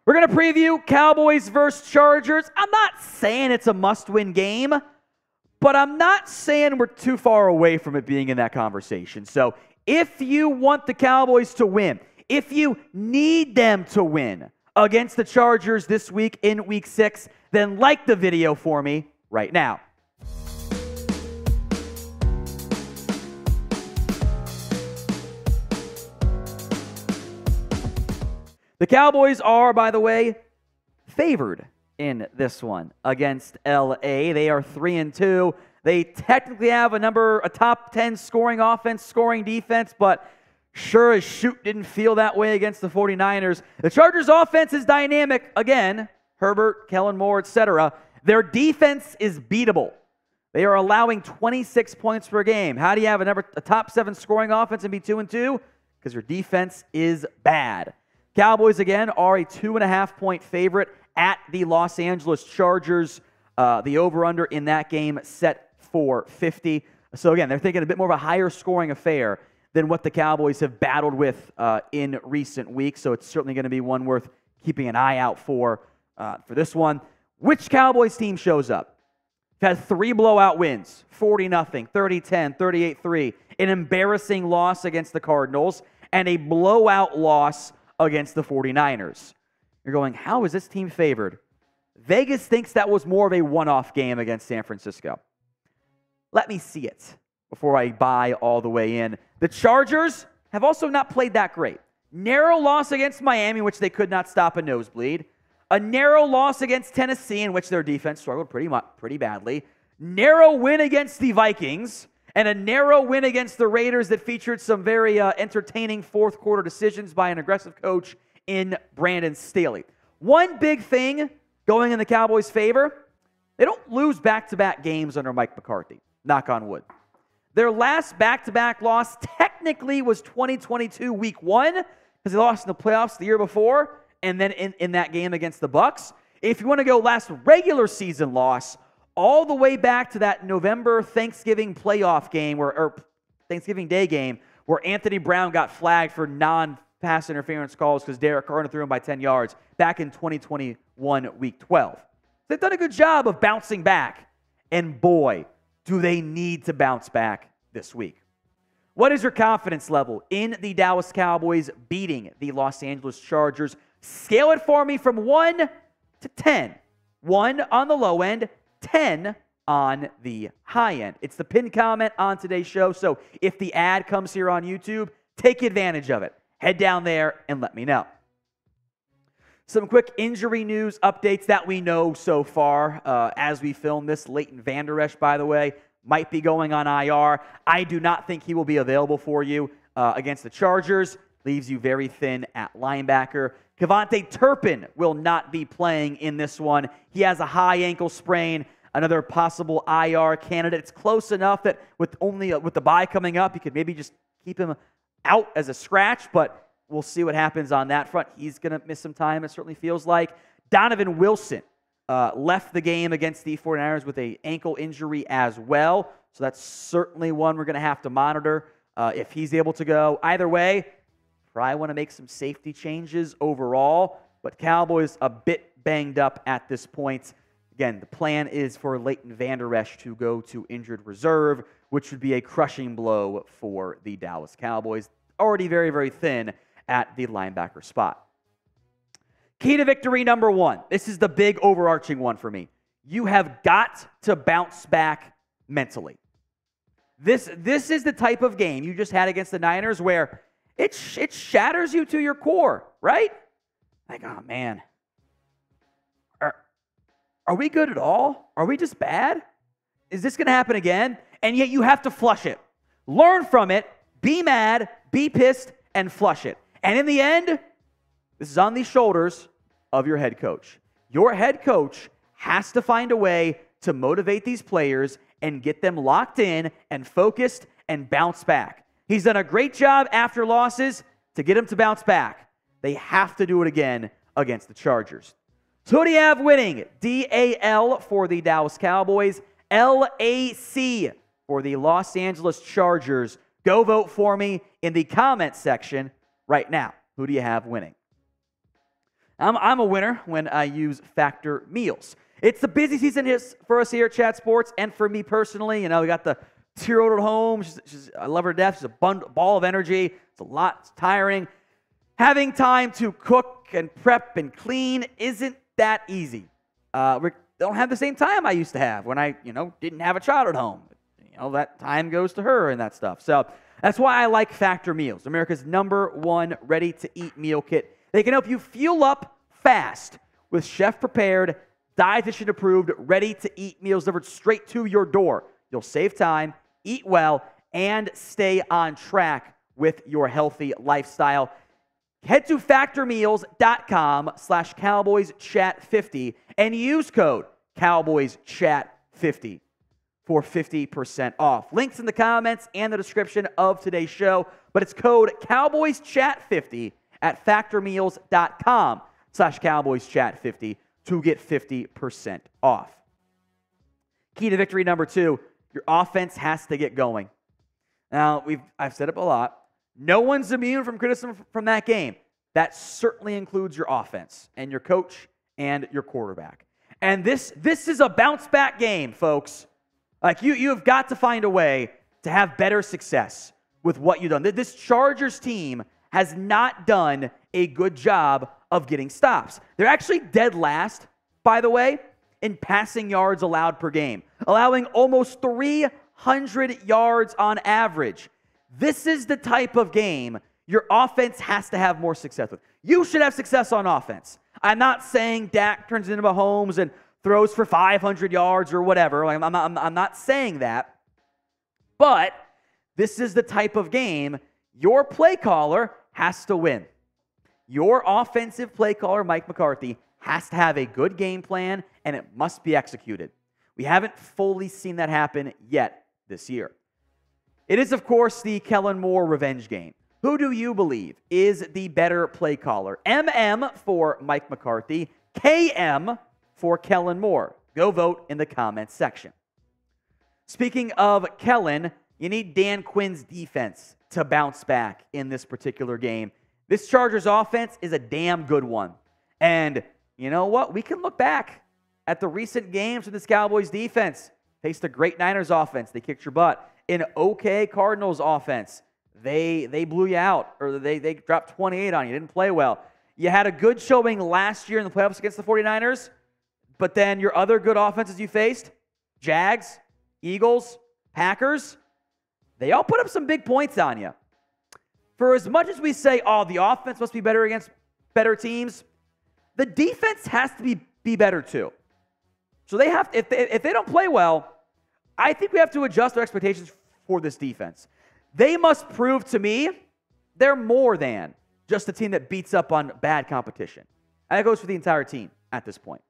We're going to preview Cowboys versus Chargers. I'm not saying it's a must-win game, but I'm not saying we're too far away from it being in that conversation. So if you want the Cowboys to win, if you need them to win against the Chargers this week in Week 6, then like the video for me right now. The Cowboys are, by the way, favored in this one against LA. They are 3-2. They technically have a top 10 scoring offense, scoring defense, but sure as shoot didn't feel that way against the 49ers. The Chargers' offense is dynamic. Again, Herbert, Kellen Moore, etc. Their defense is beatable. They are allowing 26 points per game. How do you have a top 7 scoring offense and be 2-2? Because your defense is bad. Cowboys, again, are a 2.5-point favorite at the Los Angeles Chargers. The over-under in that game set for 50. So, again, they're thinking a bit more of a higher scoring affair than what the Cowboys have battled with in recent weeks. So it's certainly going to be one worth keeping an eye out for this one. Which Cowboys team shows up? We've had 3 blowout wins, 40-0, 30-10, 38-3, an embarrassing loss against the Cardinals, and a blowout loss against the 49ers. You're going, how is this team favored? Vegas thinks that was more of a one-off game against San Francisco. Let me see it before I buy all the way in. The Chargers have also not played that great. Narrow loss against Miami, which they could not stop a nosebleed. A narrow loss against Tennessee, in which their defense struggled pretty badly. Narrow win against the Vikings. And a narrow win against the Raiders that featured some very entertaining fourth-quarter decisions by an aggressive coach in Brandon Staley. One big thing going in the Cowboys' favor, they don't lose back-to-back games under Mike McCarthy. Knock on wood. Their last back-to-back loss technically was 2022 Week 1 because they lost in the playoffs the year before, and then in that game against the Bucs. If you want to go last regular season loss, all the way back to that November Thanksgiving playoff game, or Thanksgiving Day game, where Anthony Brown got flagged for non-pass interference calls because Derek Carr threw him by 10 yards back in 2021 Week 12. They've done a good job of bouncing back, and boy, do they need to bounce back this week. What is your confidence level in the Dallas Cowboys beating the Los Angeles Chargers? Scale it for me from 1 to 10. 1 on the low end, 10 on the high end. It's the pinned comment on today's show, so if the ad comes here on YouTube, take advantage of it. Head down there and let me know. Some quick injury news updates that we know so far as we film this. Leighton Vander, Esch, by the way, might be going on IR. I do not think he will be available for you against the Chargers. Leaves you very thin at linebacker. KaVontae Turpin will not be playing in this one. He has a high ankle sprain, another possible IR candidate. It's close enough that with the bye coming up, you could maybe just keep him out as a scratch, but we'll see what happens on that front. He's going to miss some time, it certainly feels like. Donovan Wilson left the game against the 49ers with an ankle injury as well, so that's certainly one we're going to have to monitor if he's able to go. Either way, probably want to make some safety changes overall, but Cowboys a bit banged up at this point. Again, the plan is for Leighton Vander Esch to go to injured reserve, which would be a crushing blow for the Dallas Cowboys, already very, very thin at the linebacker spot. Key to victory number 1. This is the big overarching one for me. You have got to bounce back mentally. This is the type of game you just had against the Niners where it shatters you to your core, right? Like, oh, man. Are we good at all? Are we just bad? Is this going to happen again? And yet you have to flush it. Learn from it. Be mad. Be pissed. And flush it. And in the end, this is on the shoulders of your head coach. Your head coach has to find a way to motivate these players and get them locked in and focused and bounce back. He's done a great job after losses to get them to bounce back. They have to do it again against the Chargers. So who do you have winning? DAL for the Dallas Cowboys, LAC for the Los Angeles Chargers. Go vote for me in the comments section right now. Who do you have winning? I'm a winner when I use Factor meals. It's the busy season for us here at Chat Sports, and for me personally. We got the 2-year-old at home. I love her to death. She's a ball of energy. It's a lot. It's tiring. Having time to cook and prep and clean isn't that easy. We don't have the same time I used to have when I, didn't have a child at home. That time goes to her and that stuff. So that's why I like Factor Meals, America's #1 ready-to-eat meal kit. They can help you fuel up fast with chef-prepared, dietitian-approved, ready-to-eat meals delivered straight to your door. You'll save time, eat well, and stay on track with your healthy lifestyle. Head to factormeals.com/CowboysChat50 and use code CowboysChat50 for 50% off. Links in the comments and the description of today's show, but it's code CowboysChat50 at factormeals.com/CowboysChat50 to get 50% off. Key to victory number 2, your offense has to get going. Now, I've said it a lot. No one's immune from criticism from that game. That certainly includes your offense and your coach and your quarterback. And this is a bounce-back game, folks. Like, you have got to find a way to have better success with what you've done. This Chargers team has not done a good job of getting stops. They're actually dead last, by the way, in passing yards allowed per game, allowing almost 300 yards on average. This is the type of game your offense has to have more success with. You should have success on offense. I'm not saying Dak turns into Mahomes and throws for 500 yards or whatever. I'm not saying that. But this is the type of game your play caller has to win. Your offensive play caller, Mike McCarthy, has to have a good game plan, and it must be executed. We haven't fully seen that happen yet this year. It is, of course, the Kellen Moore revenge game. Who do you believe is the better play caller? MM for Mike McCarthy, KM for Kellen Moore. Go vote in the comments section. Speaking of Kellen, you need Dan Quinn's defense to bounce back in this particular game. This Chargers offense is a damn good one. And you know what? We can look back at the recent games with this Cowboys defense. Faced a great Niners offense. They kicked your butt. An okay Cardinals offense. They blew you out, or they dropped 28 on you. Didn't play well. You had a good showing last year in the playoffs against the 49ers, but then your other good offenses you faced, Jags, Eagles, Packers, they all put up some big points on you. For as much as we say, oh, the offense must be better against better teams, the defense has to be better too. So they have to, if they don't play well, I think we have to adjust our expectations for this defense. They must prove to me they're more than just a team that beats up on bad competition. And that goes for the entire team at this point.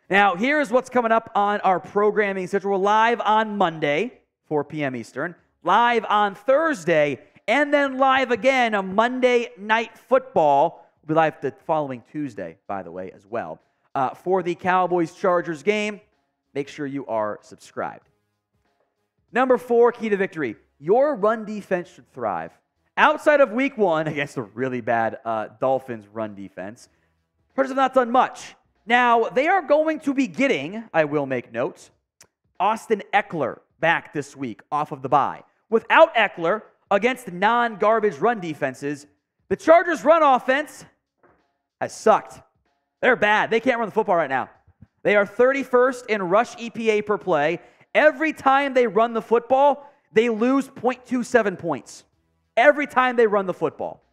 Now, here's what's coming up on our programming schedule. We're live on Monday, 4 p.m. Eastern, live on Thursday, and then live again on Monday Night Football. We'll be live the following Tuesday, by the way, as well. For the Cowboys-Chargers game, make sure you are subscribed. Number 4, key to victory. Your run defense should thrive. Outside of week 1 against a really bad Dolphins run defense, Chargers have not done much. Now, they are going to be getting, I will make notes, Austin Eckler back this week off of the bye. Without Eckler, against non-garbage run defenses, the Chargers' run offense has sucked. They're bad. They can't run the football right now. They are 31st in rush EPA per play. Every time they run the football, they lose 0.27 points. Every time they run the football.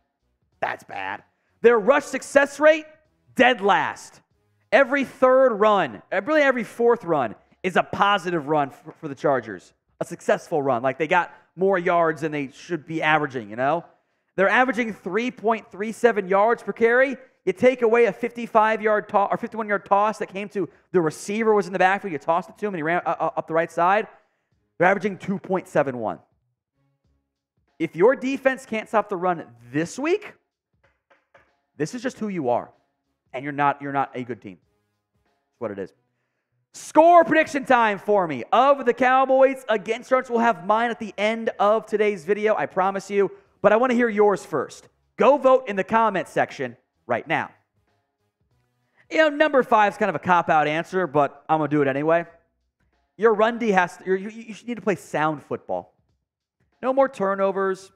That's bad. Their rush success rate, dead last. Every third run, really every fourth run, is a positive run for the Chargers. A successful run. Like they got more yards than they should be averaging, They're averaging 3.37 yards per carry. You take away a 55-yard toss or 51-yard toss that came to the receiver was in the backfield. You tossed it to him and he ran up the right side. They're averaging 2.71. If your defense can't stop the run this week, this is just who you are. And you're not a good team. That's what it is. Score prediction time for me of the Cowboys against Chargers. We'll have mine at the end of today's video, I promise you. But I want to hear yours first. Go vote in the comments section right now. Number 5 is kind of a cop-out answer, but I'm going to do it anyway. Your run D you should need to play sound football. No more turnovers,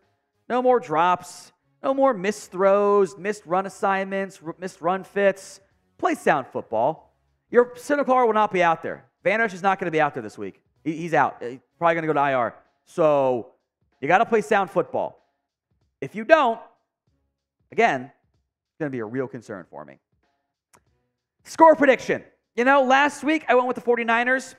no more drops, no more missed throws, missed run assignments, missed run fits. Play sound football. Your Sinocar will not be out there. Vander is not going to be out there this week. He's out. He's probably going to go to IR. So you got to play sound football. If you don't, again, it's going to be a real concern for me. Score prediction. Last week I went with the 49ers,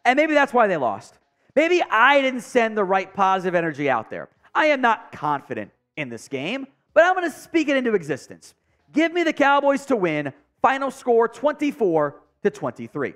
and maybe that's why they lost. Maybe I didn't send the right positive energy out there. I am not confident in this game, but I'm going to speak it into existence. Give me the Cowboys to win. Final score 24-23.